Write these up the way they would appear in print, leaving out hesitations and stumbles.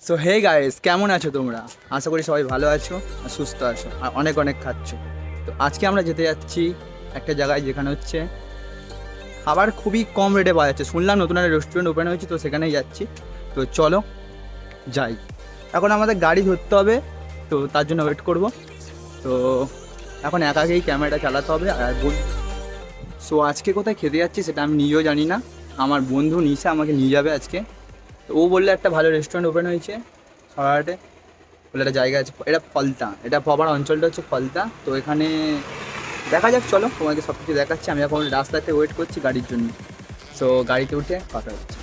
So hey guys, কেমন আছো তোমরা? আশা করি সবাই ভালো আছো আর সুস্থ আছো আর অনেক অনেক খাচ্ছো। তো আজকে আমরা যেতে যাচ্ছি একটা জায়গায় যেখানে হচ্ছে খাবার খুবই কম রেটে পাওয়া যাচ্ছে। শুনলাম নতুন একটা রেস্টুরেন্ট ওপেন হয়েছে, তো সেখানেই যাচ্ছি। তো চলো যাই। এখন আমাদের গাড়ি ধরতে হবে, তো তার জন্য ওয়েট করব। তো এখন একাকেই ক্যামেরাটা চালাতে হবে আর সো আজকে কোথায় খেতে যাচ্ছি সেটা আমি নিজেও জানি না। আমার বন্ধু নিশা আমাকে নিয়ে যাবে আজকে। তো ও বললে একটা ভালো রেস্টুরেন্ট ওপেন হয়েছে সরাহাটে, বলে একটা জায়গা আছে, এটা ফলতা, এটা প্রপার অঞ্চলটা হচ্ছে ফলতা। তো এখানে দেখা যাক, চলো তোমাকে সব কিছু দেখাচ্ছি। আমি এখন রাস্তাতে ওয়েট করছি গাড়ির জন্য। সো গাড়িতে উঠে কথা হচ্ছে।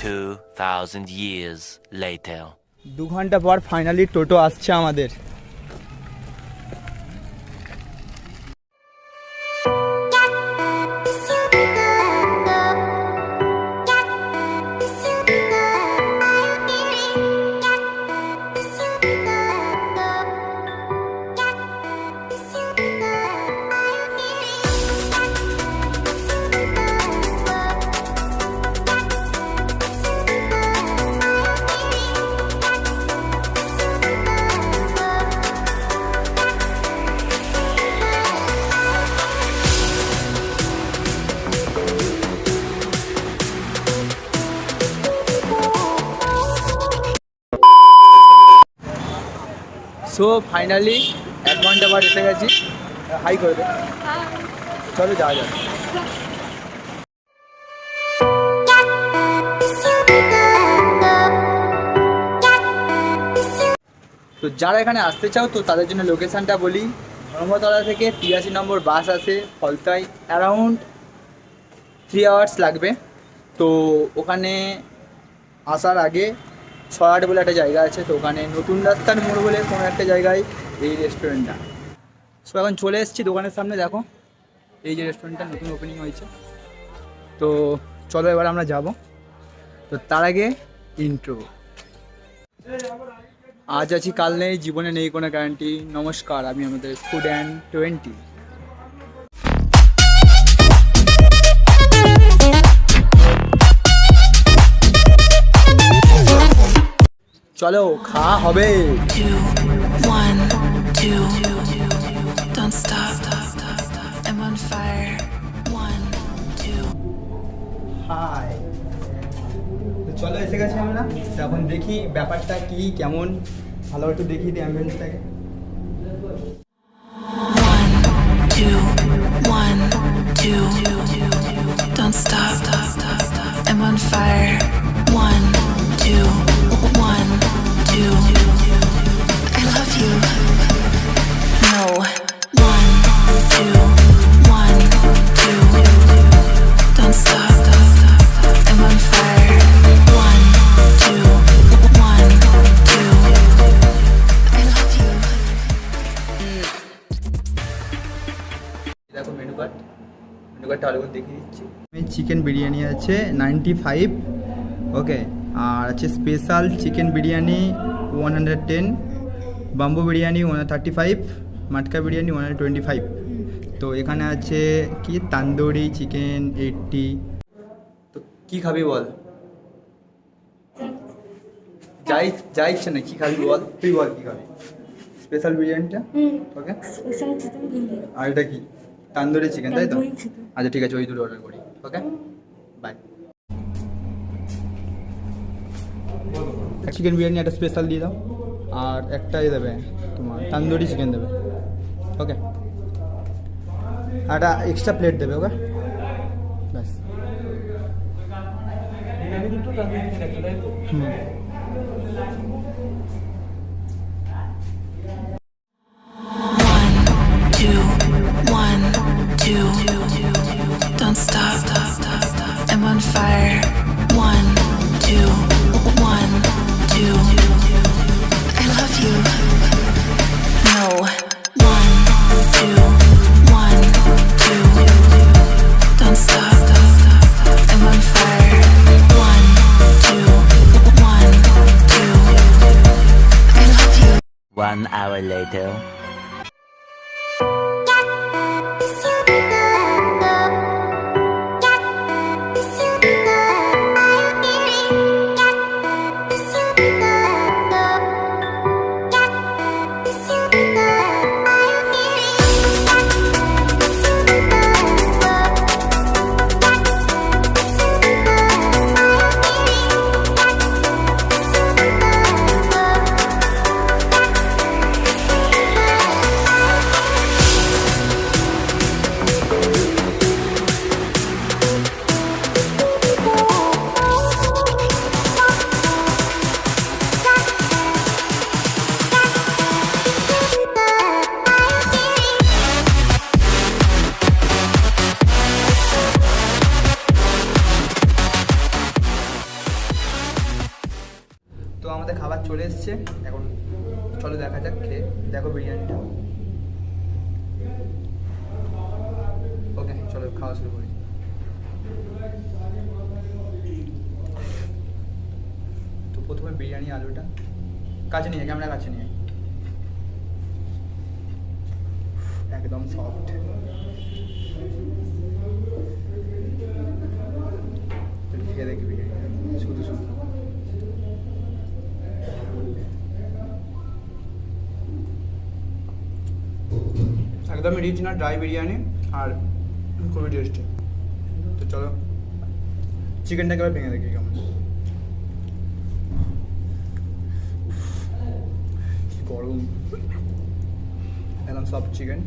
2000 years later. 2 ঘন্টা পর ফাইনালি টোটো আসছে আমাদের। সো ফাইনালি 1 ঘন্টা পর এসে গেছি। হাই করে দে, চলো যাওয়া যাক। তো যারা এখানে আসতে চাও তো তাদের জন্য লোকেশানটা বলি। ধর্মতলা থেকে 83 নম্বর বাস আসে ফলতায়, অ্যারাউন্ড 3 আওয়ার্স লাগবে। তো ওখানে আসার আগে ছয়াট বলে একটা জায়গা আছে, তো ওখানে নতুন রাস্তার মোড় বলে কোনো একটা জায়গায় এই রেস্টুরেন্টটা। সো এখন চলে এসেছি দোকানের সামনে, দেখো এই যে রেস্টুরেন্টটা নতুন ওপেনিং হয়েছে। তো চলো এবার আমরা যাব। তো তার আগে ইন্ট্রো। আজ আছি কাল নেই, জীবনে নেই কোনো গ্যারান্টি। নমস্কার, আমি আমাদের ফুড অ্যান্ড 20। চলো খাওয়া হবে। 2, 1, 2. Don't stop. I'm on fire. 1, 2. High, তো চলো এসে গেছি আমরা। তো এখন দেখি ব্যাপারটা কি কেমন, ভালো একটু দেখি দিই অ্যাম্বিয়েন্সটাকে। 1, 2, 1, 2. Don't stop. I'm on fire. 1, 2, 1, 2. I love you. No. 1, 2, 1, 2. Don't stop. I'm on fire. 1, 2, 1, 2. I love you. দেখো মেনু কার্ডটা ভালো করে দেখিয়ে দিচ্ছি। চিকেন বিরিয়ানি আছে 95, ওকে। আর আছে special chicken biryani 110, bamboo biryani 135, মাটকা বিরিয়ানি 125। তো এখানে আছে কি তান্দুরি চিকেন 80। তো কি খাবি বল, যাই ইচ্ছে না, কি খাবি বল, তুই বল কি খাবি। স্পেশাল বিরিয়ানিটা, ওকে। স্পেশাল চিকেন বিরিয়ানি, আর এটা কি তান্দুরি চিকেন, তাই তো? তন্দুরি চিকেন। আচ্ছা ঠিক আছে, ওই দুটো অর্ডার করি, ওকে বাই। চিকেন বিরিয়ানি একটা স্পেশাল দিয়ে দাও, আর একটাই দেবে তোমার তান্দুরি চিকেন দেবে, ওকে। একটা এক্সট্রা প্লেট দেবে, ওকে ব্যাস। হুম। 2, 1, 2. Don't stop. I'm on fire. 1, 2, 1, 2. I love you. No. 1, 2, 1, 2. Don't stop. I'm on fire. 1, 2, 1, 2. I love you. 1 hour later. তো আমাদের খাবার চলে এসছে, এখন চলো দেখা যাক, খেয়ে দেখো বিরিয়ানিটা। ওকে চলো খাওয়া শুরু করি। তো প্রথমে বিরিয়ানি আলুটা কাছে নিয়ে, ক্যামেরা কাছে নিয়ে, একদম সফট। খেয়ে দেখি বিরিয়ানি শুধু শুধু। একদমই রিচ না, ড্রাই বিরিয়ানি আর খুবই টেস্টি। তো চলো চিকেনটাকে এবার ভেঙে দেখি কেমন। কি গরম, একদম সফট চিকেন।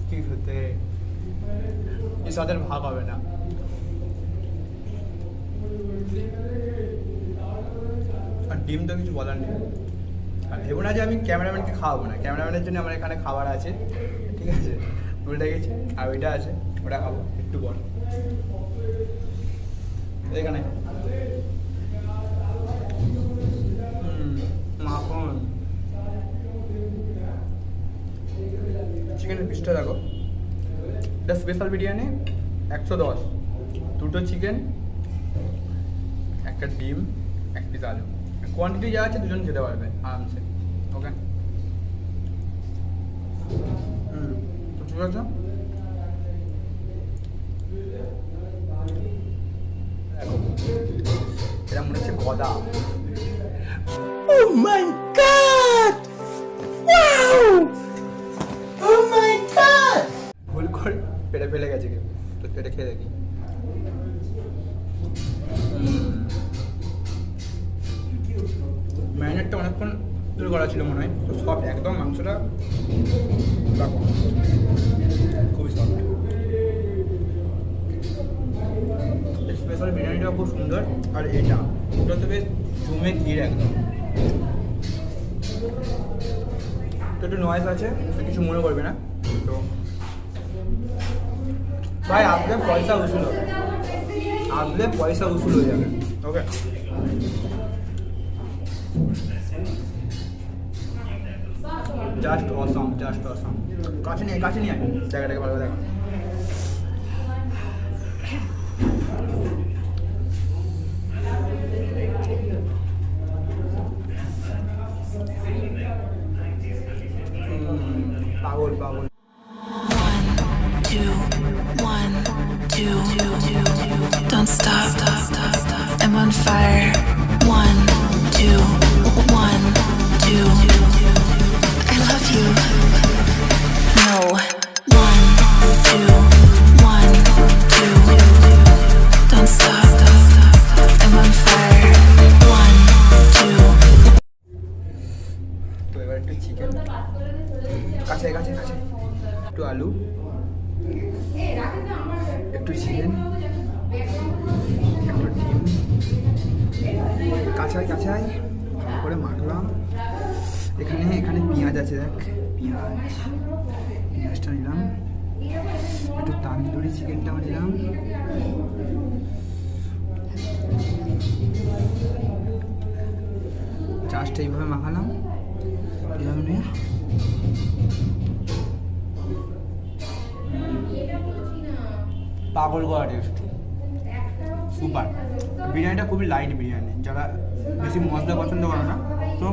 কি খেতে, এর সাথে ভাগ হবে না। আর ডিম তো কিছু বলার নেই। আর ভেবো না যে আমি ক্যামেরাম্যানকে খাওয়াবো না, ক্যামেরাম্যানের জন্য আমার এখানে খাবার আছে, ঠিক আছে, উল্টে গেছে। আর ওইটা আছে, ওটা খাবো একটু পর। এখানে মাখন, চিকেনের পিসটা দেখো, এটা স্পেশাল বিরিয়ানি 110, দুটো চিকেন, একটা ডিম, এক পিস আলু। কোয়ান্টিটি যা আছে দুজন খেতে পারবে আরামসে। ওকে তো ঠিক আছে। দেখো এটা মনে হচ্ছে গদা। Oh my god! Wow! Oh my god! ভুল করে পেটে ফেলে গেছে কেউ, তো পেটে খেয়ে দেখি। ম্যারিনেটটা অনেকক্ষণ ধরে করা ছিল মনে হয়, তো সফট একদম মাংসটা, দেখো খুবই সফট। স্পেশাল বিরিয়ানিটাও খুব সুন্দর। আর এটা ওটা তো বেশ জমে ঘির একদম। তো একটু নয়েজ আছে, কিছু মনে করবে না। তো ভাই আসলে পয়সা উসুল হবে, আসলে পয়সা উসুল হয়ে যাবে। ওকে জাস্ট অসাম, জাস্ট অসাম। কাছে নিয়ে জায়গাটাকে ভালো দেখা। পাগল পাগল। 1, 2, don't stop. I'm on fire. 1, 2, 1, 2. I love you. No. 1, 2, 1, 2. Don't stop. I'm on fire. 1, 2. তো এবার একটু চিকেন, কাছে কাছে কাছে, একটু আলু, একটু চিকেন, একটু ডিম, কাছাই কাছাই করে মাখলাম। এখানে পেঁয়াজ আছে, দেখ পেঁয়াজটা নিলাম, একটু তান্দুরি চিকেনটাও নিলাম, জাস্ট এইভাবে মাখালাম। এইভাবে নিয়ে পাগল করা টেস্ট, সুপার। বিরিয়ানিটা খুবই লাইট বিরিয়ানি, যারা বেশি মশলা পছন্দ করে না তো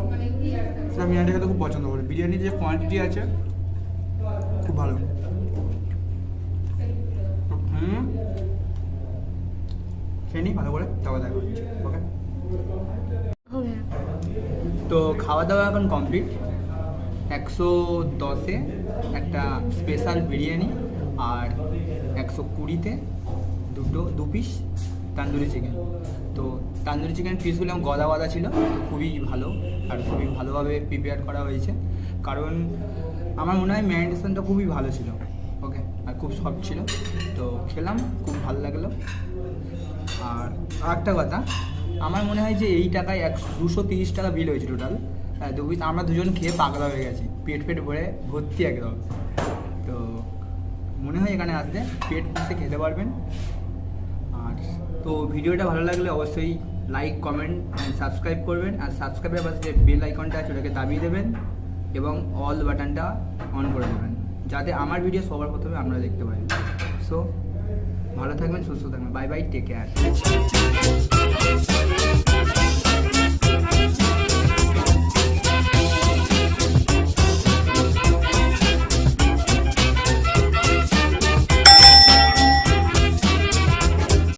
সেটা বিরিয়ানিটা খেতে খুব পছন্দ করে। বিরিয়ানির যে কোয়ান্টিটি আছে খুব ভালো। খেয়ে নিই ভালো করে, তারপর দেখা হচ্ছে। ওকে তো খাওয়া দাওয়া এখন কমপ্লিট। 110-এ একটা স্পেশাল বিরিয়ানি আর 120-তে দু পিস তান্দুরি চিকেন। তো তান্দুরি চিকেন পিসগুলো গদা গদা ছিল, খুবই ভালো আর খুবই ভালোভাবে প্রিপেয়ার করা হয়েছে। কারণ আমার মনে হয় ম্যারিনেশনটা খুবই ভালো ছিল। ওকে আর খুব সফট ছিল, তো খেলাম, খুব ভালো লাগলো। আর একটা কথা, আমার মনে হয় যে এই টাকায় 230 টাকা বিল হয়েছে টোটাল। দু পিস আমরা দুজন খেয়ে পাগলা হয়ে গেছি, পেট ভরে ভর্তি একদম। তো মনে হয় এখানে আসলে পেট পুষে খেতে পারবেন। আর তো ভিডিওটা ভালো লাগলে অবশ্যই লাইক কমেন্ট অ্যান্ড সাবস্ক্রাইব করবেন, আর সাবস্ক্রাইবের পাশে যে বেল আইকনটা আছে ওটাকে দাবিয়ে দেবেন এবং অল বাটনটা অন করে দেবেন, যাতে আমার ভিডিও সবার প্রথমে আপনারা দেখতে পারেন। সো ভালো থাকবেন, সুস্থ থাকবেন, বাই বাই, টেক কেয়ার।